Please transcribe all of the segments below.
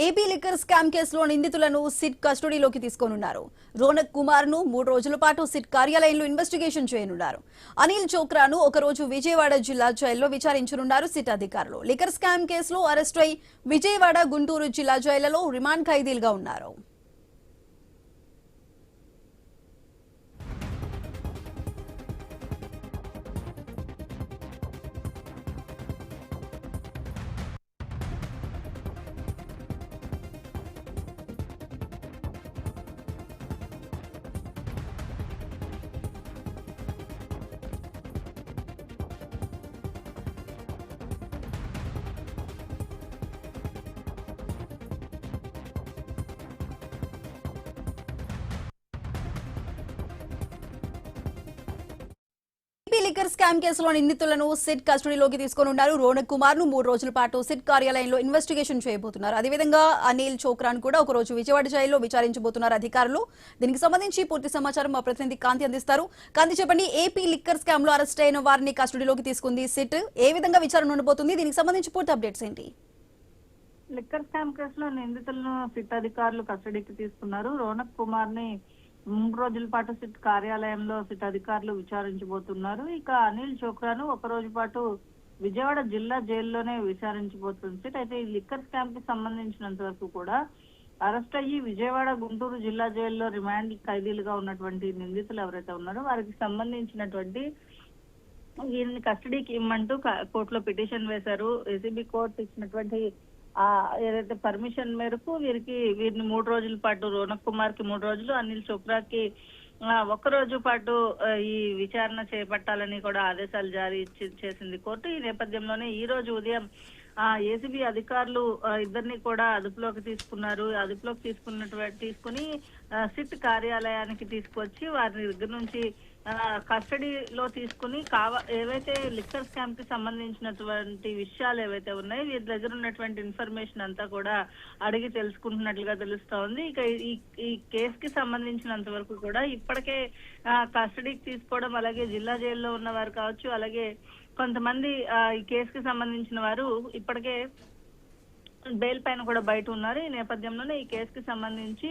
AP liquor scam కేసులో నిందితులను SIT కస్టడీలోకి తీసుకోనున్నారు. రోనక్ కుమార్ ను 3 రోజుల పాటు సిట్ కార్యాలయంలో ఇన్వెస్టిగేషన్ చేయనున్నారు. అనిల్ చోక్రాను ఒక రోజు విజయవాడ జిల్లా జైల్లో విచారించనున్నారు సిట్ అధికారులు. లిక్కర్ స్కామ్ కేసులో అరెస్ట్ అయి విజయవాడ, గుంటూరు జిల్లా జైళ్లలో రిమాండ్ ఖైదీలుగా ఉన్నారు. ఏపీ లిక్కర్ స్కామ్ కేసులో నిందితులను సిట్ కస్టడీలోకి తీసుకోనున్నారు. రోనక్ కుమార్ ను 3 రోజుల పాటు సిట్ కార్యాలయంలో ఇన్వెస్టిగేషన్ చేయబోతున్నారు. అదేవిధంగా అనిల్ చోక్రాన్ కూడా ఒక రోజు విజయవాడ జైల్లో విచారించబోతున్నారు అధికారులు. దీనికి సంబంధించి పూర్తి సమాచారం మా ప్రతినిధి కాంతి అందిస్తారు. కాంతి, చెప్పండి, ఏపీ లిక్కర్ స్కామ్ లో అరెస్ట్ అయిన వారిని కస్టడీలోకి తీసుకుంది సిట్. ఏ విధంగా విచారణ ఉండబోతుంది? దీనికి సంబంధించి పూర్తి అప్డేట్స్ ఏంటి? లిక్కర్ స్కామ్ కేసులో నిందితులను సిట్ అధికారులు కస్టడీకి తీసుకున్నారు. రోనక్ కుమార్ ని 3 రోజుల పాటు సిట్ కార్యాలయంలో సిట్ అధికారులు విచారించబోతున్నారు. ఇక అనిల్ చోక్రాను ఒక రోజు పాటు విజయవాడ జిల్లా జైల్లోనే విచారించబోతుంది సిట్. అయితే ఈ లిక్కర్ స్కామ్ కి సంబంధించినంత వరకు కూడా అరెస్ట్ అయ్యి విజయవాడ, గుంటూరు జిల్లా జైల్లో రిమాండ్ ఖైదీలుగా ఉన్నటువంటి నిందితులు ఎవరైతే ఉన్నారో వారికి సంబంధించినటువంటి వీరిని కస్టడీకి ఇమ్మంటూ కోర్టులో పిటిషన్ వేశారు. ఏసీబీ కోర్టు ఇచ్చినటువంటి ఏదైతే పర్మిషన్ మేరకు వీరిని 3 రోజుల పాటు, రోనక్ కుమార్ కి 3 రోజులు, అనిల్ చోప్రాకి 1 రోజు పాటు ఈ విచారణ చేపట్టాలని కూడా ఆదేశాలు జారీ చేసింది కోర్టు. ఈ నేపథ్యంలోనే ఈ రోజు ఉదయం ఏసీబీ అధికారులు ఇద్దరిని కూడా అదుపులోకి తీసుకున్నారు. అదుపులోకి తీసుకుని సిట్ కార్యాలయానికి తీసుకొచ్చి వారి దగ్గర నుంచి కస్టడీలో తీసుకుని ఏవైతే లిక్కర్ స్కామ్ కి సంబంధించినటువంటి విషయాలు ఏవైతే ఉన్నాయో వీరి దగ్గర ఉన్నటువంటి ఇన్ఫర్మేషన్ అంతా కూడా అడిగి తెలుసుకుంటున్నట్లుగా తెలుస్తా ఉంది. ఇక ఈ కేసుకి సంబంధించినంత వరకు కూడా ఇప్పటికే కస్టడీకి తీసుకోవడం, అలాగే జిల్లా జైల్లో ఉన్న వారు కావచ్చు, అలాగే కొంతమంది ఈ కేసుకి సంబంధించిన వారు ఇప్పటికే బెయిల్ పైన కూడా బయట ఉన్నారు. ఈ నేపథ్యంలోనే ఈ కేసుకి సంబంధించి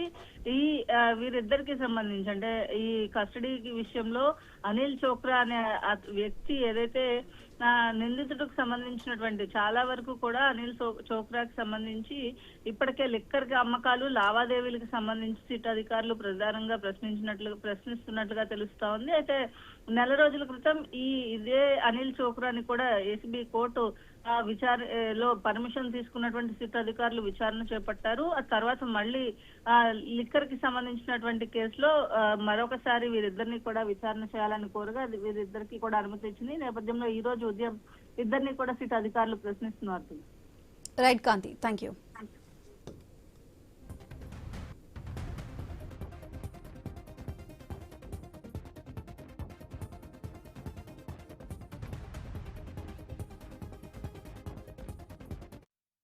వీరిద్దరికి సంబంధించి, అంటే ఈ కస్టడీ విషయంలో అనిల్ చోక్రా అనే వ్యక్తి ఏదైతే నిందితుడికి సంబంధించినటువంటి చాలా వరకు కూడా అనిల్ చోక్రాకి సంబంధించి ఇప్పటికే లిక్కర్ అమ్మకాలు, లావాదేవీలకు సంబంధించి సిట్ అధికారులు ప్రధానంగా ప్రశ్నిస్తున్నట్లుగా తెలుస్తా ఉంది. అయితే నెల రోజుల క్రితం ఇదే అనిల్ చోక్రాని కూడా ఏసీబీ కోర్టు విచారణలో పర్మిషన్ తీసుకున్నటువంటి సిట్ అధికారులు విచారణ చేపట్టారు. ఆ తర్వాత మళ్ళీ లిక్కర్ కి సంబంధించినటువంటి కేసులో మరొకసారి వీరిద్దరిని కూడా విచారణ చేయాలని కోరగా వీరిద్దరికి కూడా అనుమతి ఇచ్చింది. ఈ నేపథ్యంలో ఈ రోజు ఉదయం ఇద్దరిని కూడా సిట్ అధికారులు ప్రశ్నిస్తున్నారు. Right Kanti, thank you.